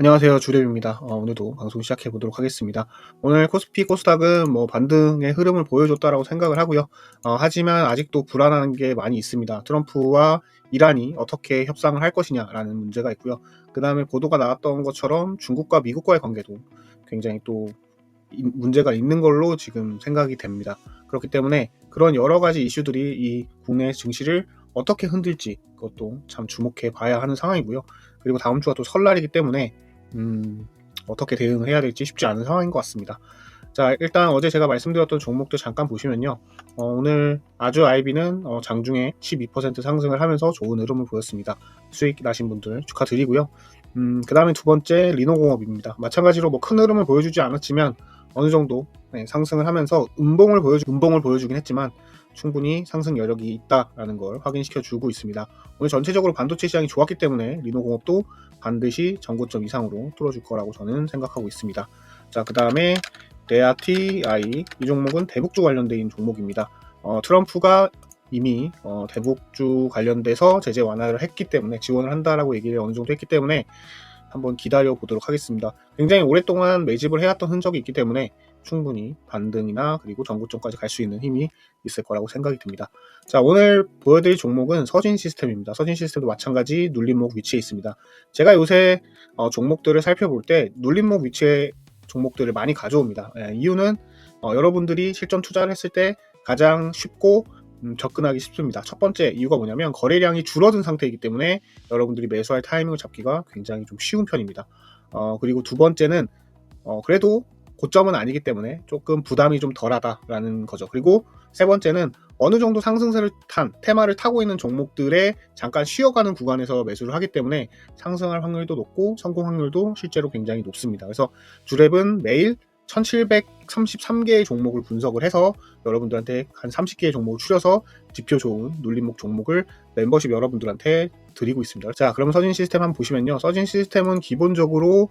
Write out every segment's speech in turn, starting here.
안녕하세요. 주랩입니다. 오늘도 방송 시작해 보도록 하겠습니다. 오늘 코스피 코스닥은 반등의 흐름을 보여줬다라고 생각을 하고요. 하지만 아직도 불안한 게 많이 있습니다. 트럼프와 이란이 어떻게 협상을 할 것이냐라는 문제가 있고요. 그 다음에 보도가 나왔던 것처럼 중국과 미국과의 관계도 굉장히 또 문제가 있는 걸로 지금 생각이 됩니다. 그렇기 때문에 그런 여러 가지 이슈들이 이 국내 증시를 어떻게 흔들지 그것도 참 주목해 봐야 하는 상황이고요. 그리고 다음 주가 또 설날이기 때문에 어떻게 대응을 해야 될지 쉽지 않은 상황인 것 같습니다. 자, 일단 어제 제가 말씀드렸던 종목들 잠깐 보시면요. 오늘 아주 IB는 장중에 12% 상승을 하면서 좋은 흐름을 보였습니다. 수익 나신 분들 축하드리고요. 그 다음에 두 번째 리노공업입니다. 마찬가지로 큰 흐름을 보여주지 않았지만 어느 정도 상승을 하면서 음봉을 보여주긴 했지만 충분히 상승 여력이 있다라는 걸 확인시켜 주고 있습니다. 오늘 전체적으로 반도체 시장이 좋았기 때문에 리노공업도 반드시 전고점 이상으로 뚫어줄 거라고 저는 생각하고 있습니다. 자, 그 다음에 레아TI 이 종목은 대북주 관련된 종목입니다. 트럼프가 이미 대북주 관련돼서 제재 완화를 했기 때문에 지원을 한다라고 얘기를 어느 정도 했기 때문에 한번 기다려 보도록 하겠습니다. 굉장히 오랫동안 매집을 해왔던 흔적이 있기 때문에 충분히 반등이나 그리고 전고점까지 갈 수 있는 힘이 있을 거라고 생각이 듭니다. 자, 오늘 보여드릴 종목은 서진시스템입니다. 서진시스템도 마찬가지 눌림목 위치에 있습니다. 제가 요새 종목들을 살펴볼 때 눌림목 위치의 종목들을 많이 가져옵니다. 이유는 여러분들이 실전 투자를 했을 때 가장 쉽고 접근하기 쉽습니다. 첫 번째 이유가 뭐냐면 거래량이 줄어든 상태이기 때문에 여러분들이 매수할 타이밍을 잡기가 굉장히 좀 쉬운 편입니다. 그리고 두 번째는 그래도 고점은 아니기 때문에 조금 부담이 좀 덜하다라는 거죠. 그리고 세 번째는 어느 정도 상승세를 탄 테마를 타고 있는 종목들에 잠깐 쉬어가는 구간에서 매수를 하기 때문에 상승할 확률도 높고 성공 확률도 실제로 굉장히 높습니다. 그래서 주랩은 매일 1733개의 종목을 분석을 해서 여러분들한테 한 30개의 종목을 추려서 지표 좋은 눌림목 종목을 멤버십 여러분들한테 드리고 있습니다. 자, 그럼 서진 시스템 한번 보시면요. 서진 시스템은 기본적으로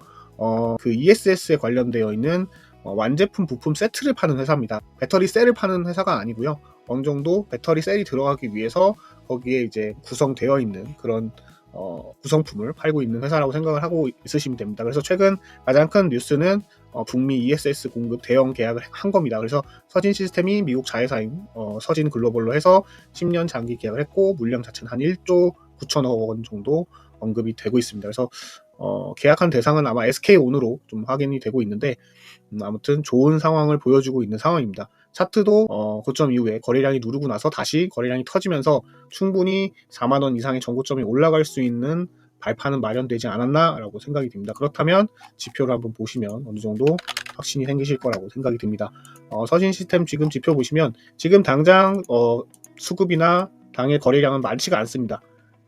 그 ESS에 관련되어 있는 완제품 부품 세트를 파는 회사입니다. 배터리 셀을 파는 회사가 아니고요. 어느 정도 배터리 셀이 들어가기 위해서 거기에 이제 구성되어 있는 그런 구성품을 팔고 있는 회사라고 생각을 하고 있으시면 됩니다. 그래서 최근 가장 큰 뉴스는 북미 ESS 공급 대형 계약을 한 겁니다. 그래서 서진 시스템이 미국 자회사인 서진 글로벌로 해서 10년 장기 계약을 했고 물량 자체는 한 1조 9천억 원 정도 언급이 되고 있습니다. 그래서 계약한 대상은 아마 SK온으로 좀 확인이 되고 있는데 아무튼 좋은 상황을 보여주고 있는 상황입니다. 차트도 고점 이후에 거래량이 누르고 나서 다시 거래량이 터지면서 충분히 4만원 이상의 전고점이 올라갈 수 있는 발판은 마련되지 않았나라고 생각이 듭니다. 그렇다면 지표를 한번 보시면 어느 정도 확신이 생기실 거라고 생각이 듭니다. 서진 시스템 지금 지표 보시면 지금 당장 수급이나 당의 거래량은 많지가 않습니다.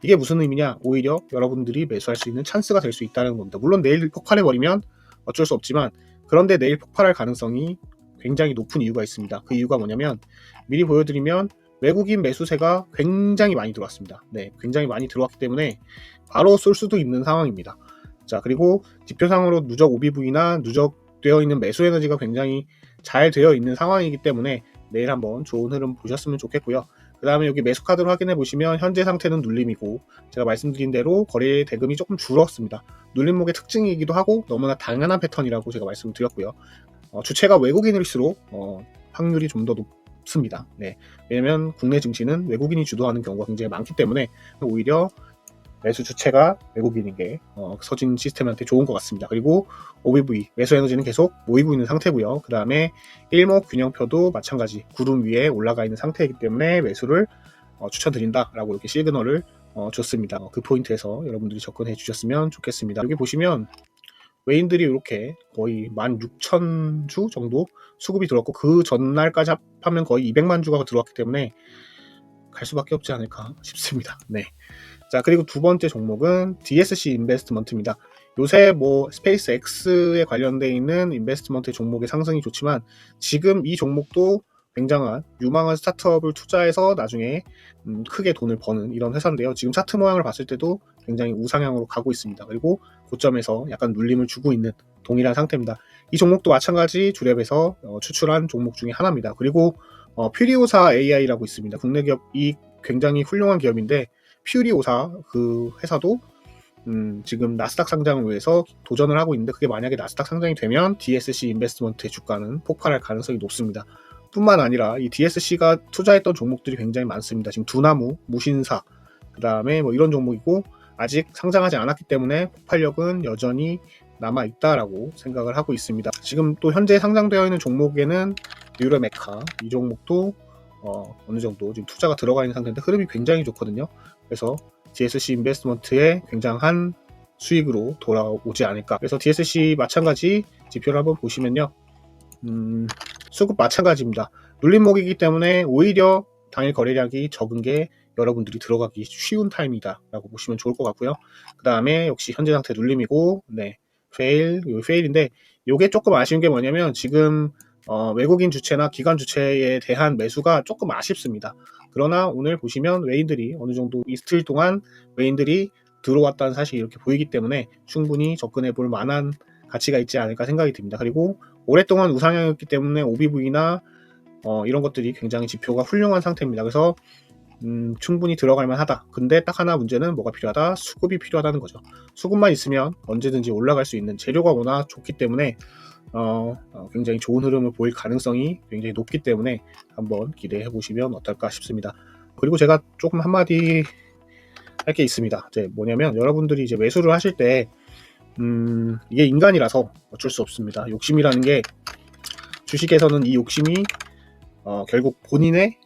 이게 무슨 의미냐? 오히려 여러분들이 매수할 수 있는 찬스가 될 수 있다는 겁니다. 물론 내일 폭발해버리면 어쩔 수 없지만 그런데 내일 폭발할 가능성이 굉장히 높은 이유가 있습니다. 그 이유가 뭐냐면 미리 보여드리면 외국인 매수세가 굉장히 많이 들어왔습니다. 네, 굉장히 많이 들어왔기 때문에 바로 쏠 수도 있는 상황입니다. 자, 그리고 지표상으로 누적 OBV나 누적되어 있는 매수 에너지가 굉장히 잘 되어 있는 상황이기 때문에 내일 한번 좋은 흐름 보셨으면 좋겠고요. 그 다음에 여기 매수 카드를 확인해 보시면 현재 상태는 눌림이고 제가 말씀드린 대로 거래 대금이 조금 줄었습니다. 눌림목의 특징이기도 하고 너무나 당연한 패턴이라고 제가 말씀을 드렸고요. 주체가 외국인일수록 확률이 좀 더 높습니다. 네. 왜냐면 국내 증시는 외국인이 주도하는 경우가 굉장히 많기 때문에 오히려 매수 주체가 외국인인 게 서진 시스템한테 좋은 것 같습니다. 그리고 OBV 매수 에너지는 계속 모이고 있는 상태고요. 그 다음에 일목 균형표도 마찬가지 구름 위에 올라가 있는 상태이기 때문에 매수를 추천드린다라고 이렇게 시그널을 줬습니다. 그 포인트에서 여러분들이 접근해 주셨으면 좋겠습니다. 여기 보시면 외인들이 이렇게 거의 16,000주 정도 수급이 들어왔고 그 전날까지 합하면 거의 200만 주가 들어왔기 때문에 갈 수밖에 없지 않을까 싶습니다. 네. 자, 그리고 두 번째 종목은 DSC 인베스트먼트입니다. 요새 스페이스 X에 관련되어 있는 인베스트먼트 종목의 상승이 좋지만 지금 이 종목도 굉장한 유망한 스타트업을 투자해서 나중에 크게 돈을 버는 이런 회사인데요. 지금 차트 모양을 봤을 때도 굉장히 우상향으로 가고 있습니다. 그리고 고점에서 약간 눌림을 주고 있는 동일한 상태입니다. 이 종목도 마찬가지 주랩에서 추출한 종목 중에 하나입니다. 그리고 퓨리오사 AI라고 있습니다. 국내 기업이 굉장히 훌륭한 기업인데 퓨리오사 그 회사도 지금 나스닥 상장을 위해서 도전을 하고 있는데, 그게 만약에 나스닥 상장이 되면 DSC 인베스트먼트의 주가는 폭발할 가능성이 높습니다. 뿐만 아니라 이 DSC가 투자했던 종목들이 굉장히 많습니다. 지금 두나무, 무신사, 그 다음에 뭐 이런 종목이고, 아직 상장하지 않았기 때문에 폭발력은 여전히 남아있다라고 생각을 하고 있습니다. 지금 또 현재 상장되어 있는 종목에는 뉴럴메카, 이 종목도 어느 정도 지금 투자가 들어가 있는 상태인데 흐름이 굉장히 좋거든요. 그래서 DSC 인베스트먼트의 굉장한 수익으로 돌아오지 않을까. 그래서 DSC 마찬가지 지표를 한번 보시면요. 수급 마찬가지입니다. 눌림목이기 때문에 오히려 당일 거래량이 적은 게 여러분들이 들어가기 쉬운 타임이다 라고 보시면 좋을 것 같고요. 그 다음에 역시 현재 상태 눌림이고, 네, 페일인데, 요게 조금 아쉬운 게 뭐냐면 지금 외국인 주체나 기관 주체에 대한 매수가 조금 아쉽습니다. 그러나 오늘 보시면 외인들이 어느 정도 이틀 동안 외인들이 들어왔다는 사실이 이렇게 보이기 때문에 충분히 접근해 볼 만한 가치가 있지 않을까 생각이 듭니다. 그리고 오랫동안 우상향이었기 때문에 OBV나 이런 것들이 굉장히 지표가 훌륭한 상태입니다. 그래서 충분히 들어갈 만하다. 근데 딱 하나 문제는 뭐가 필요하다? 수급이 필요하다는 거죠. 수급만 있으면 언제든지 올라갈 수 있는, 재료가 워낙 좋기 때문에 굉장히 좋은 흐름을 보일 가능성이 굉장히 높기 때문에 한번 기대해 보시면 어떨까 싶습니다. 그리고 제가 조금 한마디 할 게 있습니다. 이제 뭐냐면 여러분들이 이제 매수를 하실 때 이게 인간이라서 어쩔 수 없습니다. 욕심이라는 게, 주식에서는 이 욕심이 결국 본인의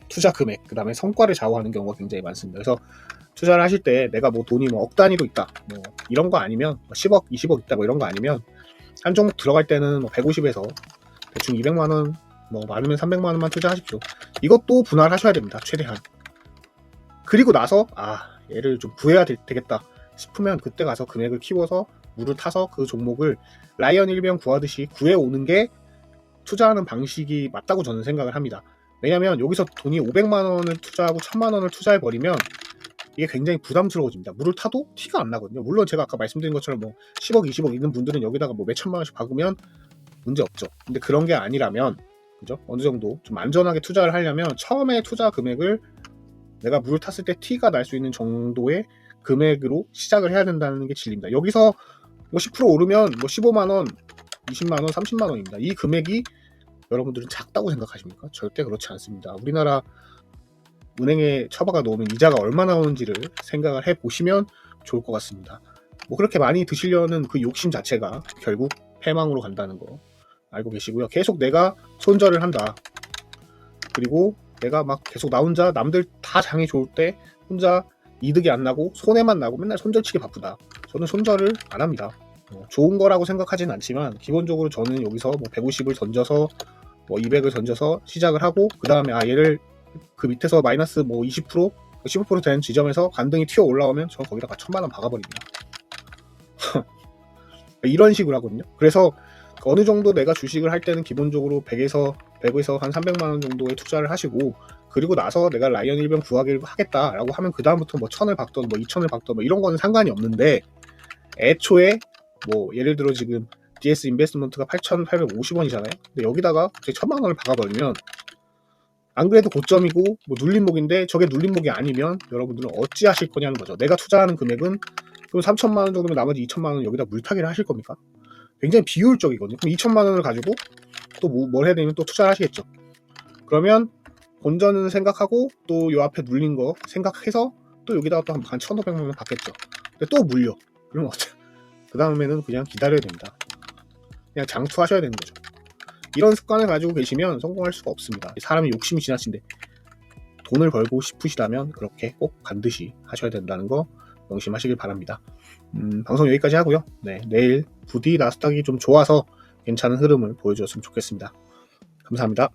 투자 금액, 그 다음에 성과를 좌우하는 경우가 굉장히 많습니다. 그래서 투자를 하실 때 내가 뭐 돈이 뭐 억 단위로 있다, 뭐 이런 거 아니면 10억, 20억 있다, 뭐 이런 거 아니면 한 종목 들어갈 때는 뭐 150에서 대충 200만원, 뭐 많으면 300만원만 투자하십시오. 이것도 분할하셔야 됩니다. 최대한. 그리고 나서 얘를 좀 구해야 되겠다 싶으면 그때 가서 금액을 키워서 물을 타서 그 종목을 라이언 일병 구하듯이 구해오는 게 투자하는 방식이 맞다고 저는 생각을 합니다. 왜냐면 여기서 돈이 500만원을 투자하고 1000만원을 투자해버리면 이게 굉장히 부담스러워집니다. 물을 타도 티가 안 나거든요. 물론 제가 아까 말씀드린 것처럼 뭐 10억, 20억 있는 분들은 여기다가 뭐 몇천만원씩 박으면 문제 없죠. 근데 그런 게 아니라면, 그죠? 어느 정도 좀 안전하게 투자를 하려면 처음에 투자 금액을 내가 물을 탔을 때 티가 날 수 있는 정도의 금액으로 시작을 해야 된다는 게 진리입니다. 여기서 뭐 10% 오르면 뭐 15만원, 20만원, 30만원입니다. 이 금액이 여러분들은 작다고 생각하십니까? 절대 그렇지 않습니다. 우리나라 은행에 처박아 놓으면 이자가 얼마나 나오는지를 생각을 해보시면 좋을 것 같습니다. 뭐 그렇게 많이 드시려는 그 욕심 자체가 결국 패망으로 간다는 거 알고 계시고요. 계속 내가 손절을 한다. 그리고 내가 막 계속 나 혼자 남들 다 장이 좋을 때 혼자 이득이 안 나고 손해만 나고 맨날 손절치기 바쁘다. 저는 손절을 안 합니다. 좋은 거라고 생각하진 않지만 기본적으로 저는 여기서 뭐 150을 던져서 뭐 200을 던져서 시작을 하고, 그 다음에 얘를 그 밑에서 마이너스 뭐 20%, 15% 되는 지점에서 반등이 튀어 올라오면 저는 거기다가 1000만원 박아버립니다. 이런 식으로 하거든요. 그래서 어느 정도 내가 주식을 할 때는 기본적으로 100에서 한 300만원 정도의 투자를 하시고, 그리고 나서 내가 라이언 일병 구하기를 하겠다라고 하면 그 다음부터 뭐 1000을 박던 뭐 2000을 박던 뭐 이런 거는 상관이 없는데, 애초에 뭐 예를 들어 지금 DS 인베스트먼트가 8,850원이잖아요. 근데 여기다가 갑자기 1000만원을 박아버리면 안 그래도 고점이고 뭐 눌림목인데 저게 눌림목이 아니면 여러분들은 어찌 하실 거냐는 거죠. 내가 투자하는 금액은 그럼 3천만원 정도면 나머지 2천만원 여기다 물타기를 하실 겁니까? 굉장히 비효율적이거든요. 그럼 2천만원을 가지고 또 뭘 해야 되면 또 투자를 하시겠죠. 그러면 본전은 생각하고 또 요 앞에 눌린 거 생각해서 또 여기다가 또 한 1,500만원 받겠죠. 근데 또 물려. 그러면 그 다음에는 그냥 기다려야 됩니다. 그냥 장투하셔야 되는 거죠. 이런 습관을 가지고 계시면 성공할 수가 없습니다. 사람이 욕심이 지나친데 돈을 벌고 싶으시다면 그렇게 꼭 반드시 하셔야 된다는 거 명심하시길 바랍니다. 방송 여기까지 하고요. 네, 내일 부디 나스닥이 좀 좋아서 괜찮은 흐름을 보여줬으면 좋겠습니다. 감사합니다.